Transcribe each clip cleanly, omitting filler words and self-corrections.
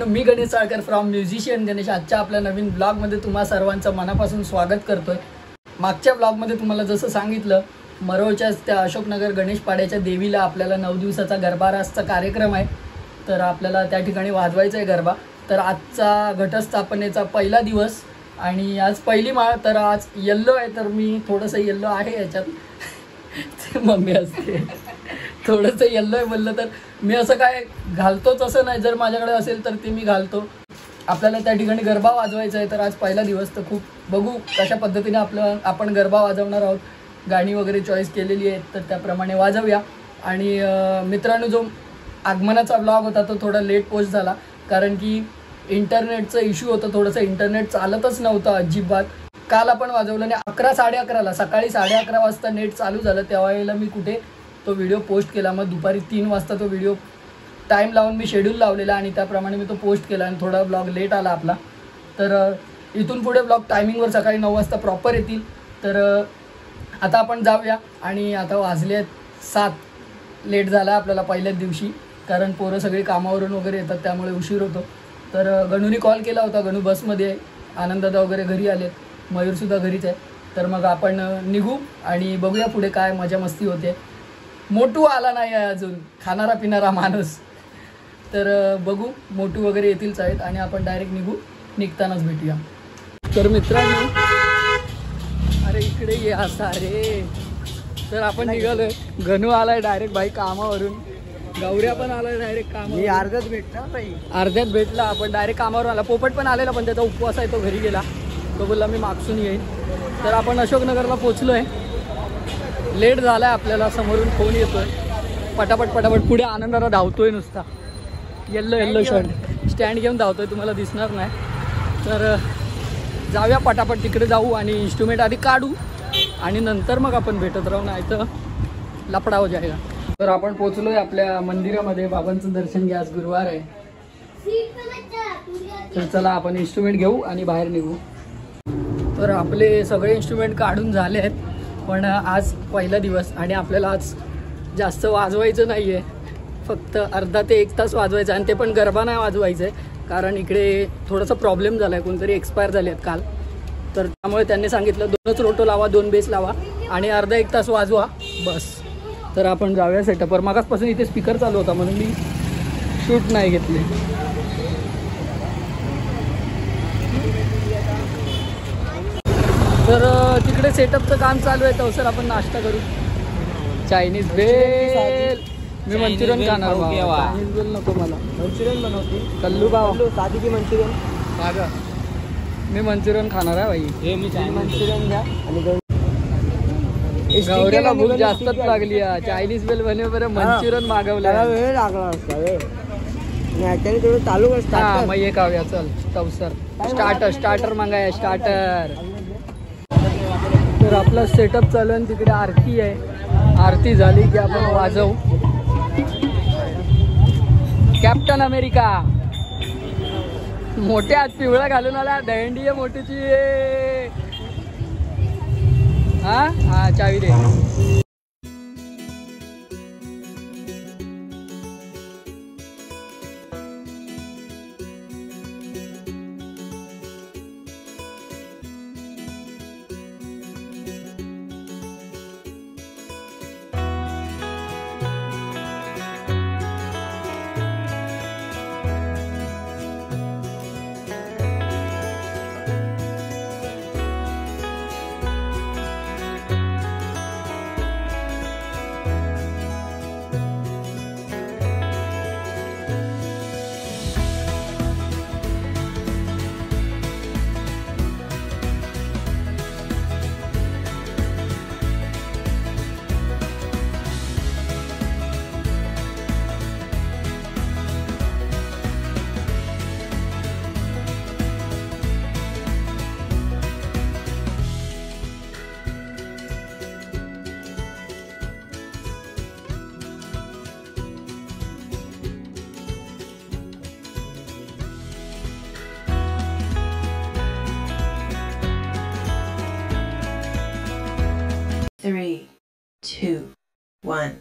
Me Ganesh Salkar from musician Ganesh. आजच्या आपल्या नवीन ब्लॉगमध्ये तुम्हा सर्वांचं मनापासून स्वागत करतोय. मागच्या ब्लॉगमध्ये तुम्हाला जसं सांगितलं, मरोळच्याच त्या अशोकनगर गणेश पाड्याच्या देवीला आपल्याला 9 दिवसाचा गरबा रासचा कार्यक्रम आहे. तर आपल्याला त्या ठिकाणी वाजवायचा आहे गरबा. तर आजचा घटस्थापनेचा पहिला दिवस आणि आज पहिली माळ. तर आज येल्लो आहे, तर मी थोडंसं येल्लो आहे याच्यात. मम्मी असते थोडंसं येल्लो आहे म्हणलं तर मी असं काय घालतोच असं नाही, जर माझ्याकडे असेल तर ते मी घालतो. आपल्याला त्या ठिकाणी गरबा वाजवायचा आहे. तर आज पहिला दिवस, तर खूप बघू कशा पद्धतीने आपण गरबा वाजवणार आहोत. गाणी वगैरे चॉईस केलेली आहे, तर त्याप्रमाणे वाजवूया. आणि मित्रांनो, जो आगमनाचा ब्लॉग होता तो थोडा लेट पोस्ट झाला, कारण की इंटरनेटचं इश्यू होतं. थोडंसं इंटरनेट चालतच नव्हतं अजिबात. काल आपण वाजवलं आणि 11 साडे 11ला सकाळी 11:30 वाजता नेट चालू झालं. त्यावेळेला मी कुठे तो व्हिडिओ पोस्ट केला. मग दुपारी 3 वाजता तो व्हिडिओ टाईम लावून मी शेड्यूल लावलेला आणि त्याप्रमाणे मी तो पोस्ट केला आणि थोडा ब्लॉग लेट आला आपला. तर इथून पुढे ब्लॉग टायमिंगवर सकाळी 9 वाजता प्रॉपर येतील. तर आता आपण जाऊया. आणि आता वाजले आहेत 7. लेट झाला आपल्याला पहिल्याच दिवशी, कारण पोरं सगळी कामावरून वगैरे येतात, त्यामुळे उशीर होतो. तर गणूने कॉल केला होता. गणू बसमध्ये आहे, आनंददादा वगैरे घरी आलेत, मयूरसुद्धा घरीच आहे. तर मग आपण निघू आणि बघूया पुढे काय मजा मस्ती होते. मोटू आला नाही आहे अजून, खाणारा पिणारा माणूस. तर बघू, मोटू वगैरे येतीलच आहेत आणि आपण डायरेक्ट निघतानाच भेटूया. तर मित्रांनो, अरे इकडे ये असा रे. तर आपण निघालोय. गणू आलाय डायरेक्ट बाई कामावरून, गौऱ्या पण आलाय डायरेक्ट कामावर. अर्ध्यात भेटला बाई, अर्ध्यात भेटला. आपण डायरेक्ट कामावरून आला. पोपट पण आलेला, पण त्याचा उपवास आहे, तो घरी गेला. तो बोलला मी मागसून येईन. तर आपण अशोकनगरला पोचलो आहे. लेट झाला आहे आपल्याला, समोरून फोन येतोय. पटापट पुढे आनंदाला धावतोय नुसता. येल्लो शर्ट स्टँड घेऊन धावतोय, तुम्हाला दिसणार नाही. तर जाऊया पटापट, तिकडे जाऊ आणि इन्स्ट्रुमेंट आधी काढू आणि नंतर मग आपण भेटत राहू, नाही तर लफडा हो जाएगा. तर आपण पोचलोय आपल्या मंदिरामध्ये. बाबांचं दर्शन घ्या, आज गुरुवार आहे. तर चला आपण इन्स्ट्रुमेंट घेऊ आणि बाहेर निघू. तर आपले सगळे इन्स्ट्रुमेंट काढून झाले आहेत, पण आज पहिला दिवस आणि आपल्याला आज जास्त वाजवायचं नाही आहे. फक्त अर्धा ते 1 तास वाजवायचं, आणि ते पण गरबा नाही वाजवायचं आहे, कारण इकडे थोडासा प्रॉब्लेम झाला आहे. कोणतरी एक्सपायर झाले आहेत काल. तर त्यामुळे त्यांनी सांगितलं 2च रोटो लावा, 2 बेस लावा आणि अर्धा 1 तास वाजवा बस. तर आपण जाऊया सेटअपवर. मागासपासून इथे स्पीकर चालू होता म्हणून मी शूट नाही घेतले. तर तिकडे सेटअपचं काम चालू आहे, तर सर आपण नाश्ता करू. चायनीज बेल. मी मंचुरियन खाणार. चायनीज बेल नको मला, मंचुरियन बनवते. कल्लू बाबा, साधी की मंचुरियन? मी मंचुरियन खाणार आहे भाई. मंचुरियन घ्या. आणि गौऱ्याला भूक जास्तच लागली आहे. चायनीज बेल बने बरं मंचुरियन मागवलं. वेळ लागला असता रे, थोडं चालू असतं. हां, मग एक आव्या चल. तवसर स्टार्टर मागाय स्टार्टर. तर आपला सेटअप चालू आहे. तिकडे आरती आहे. आरती झाली की आपण वाजवू. कॅप्टन अमेरिका मोठ्या हात पिवळा घालून आला. दहंडी आहे मोठीची. हा चावी दे. Three, 2, 1.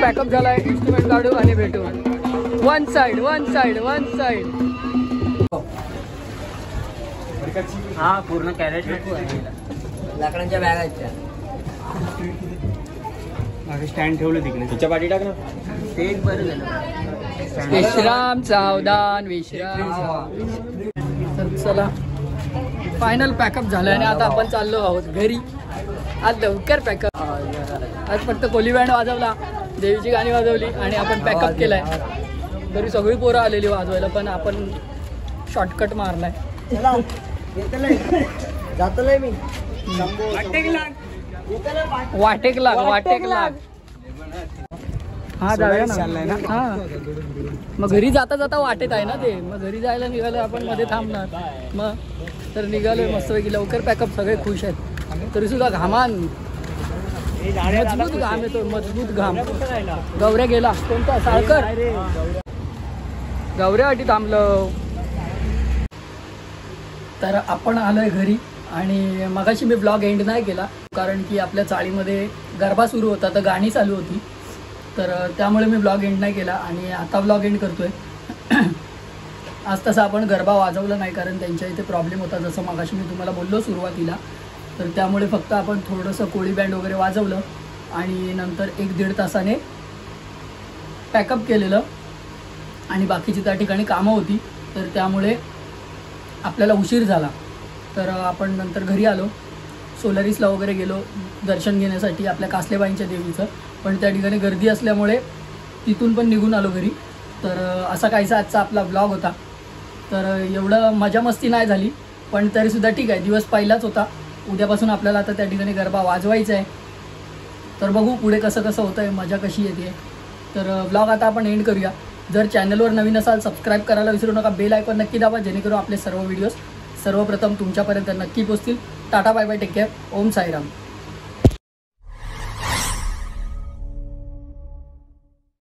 पॅकअप झालाय, इन्स्ट्रुमेंट काढू आणि भेटू. One side. हा पूर्ण कॅरेट नको लाकडांच्या बॅग आहेत त्या. स्टँड ठेवलं तिकडे तिच्या पाठी टाक ना. ते एक बरं झालं. विश्राम सावधान विश्राम. तर चला फायनल पॅकअप झालं आणि आता आपण चाललो आहोत घरी. आज लवकर पॅकअप. आज फक्त कोली बँड वाजवला, देवीची गाणी वाजवली आणि आपण पॅकअप केलाय. तरी सगळी पोरं आलेली वाजवायला, पण आपण शॉर्टकट मारलाय. जातलोय मी. वाटेक लाग. हा जाऊया ना. हा मग घरी जाता जाता वाटेत आहे ना ते. मग घरी जायला निघालं आपण, मध्ये थांबणार. मग तर निघालोय मस्तपैकी लवकर पॅकअप. सगळे खुश आहेत. तरी सुद्धा घामान मजबूत घाम येतो, मजबूत घाम. गौऱ्या गेला. कोणता? साळकर. गौऱ्यासाठी थांबलो. तर आपण आलोय घरी आणि मगाशी मी ब्लॉग एंड नाही केला, कारण की आपल्या चाळीमध्ये गरबा सुरू होता, तर गाणी चालू होती. तर त्यामुळे मी ब्लॉग एंड नाही केला आणि आता ब्लॉग एंड करतोय. आज तसं आपण गरबा वाजवला नाही, कारण त्यांच्या इथे प्रॉब्लेम होता, जसं मगाशी मी तुम्हाला बोललो सुरुवातीला. तर त्यामुळे फक्त आपण थोडंसं कोळी बँड वगैरे वाजवलं आणि नंतर 1-1.5 तासाने पॅकअप केलेलं आणि बाकीची त्या ठिकाणी कामं होती. तर त्यामुळे आपल्याला उशीर झाला. तर आपण नंतर घरी आलो. सोलारीसला वगैरे गेलो दर्शन घेण्यासाठी आपल्या कासलेबाईंच्या देवीचं, पण त्या ठिकाणी गर्दी असल्यामुळे तिथून पण निघून आलो घरी. तर असा काहीसा आजचा आपला ब्लॉग होता. तर एवढं मजा मस्ती नाही झाली, पण तरीसुद्धा ठीक आहे. दिवस पहिलाच होता. उद्यापासून आपल्याला आता त्या ठिकाणी गरबा वाजवायचा आहे. तर बघू पुढे कसं होतं आहे, मजा कशी येते. तर ब्लॉग आता आपण एंड करूया. जर चॅनलवर नवीन असाल सबस्क्राईब करायला विसरू नका. बेल आयकॉन नक्की दाबा, जेणेकरून आपले सर्व व्हिडिओज सर्वप्रथम तुमच्यापर्यंत नक्की पोहोचतील. Tata bye bye, take care. Om Sairam.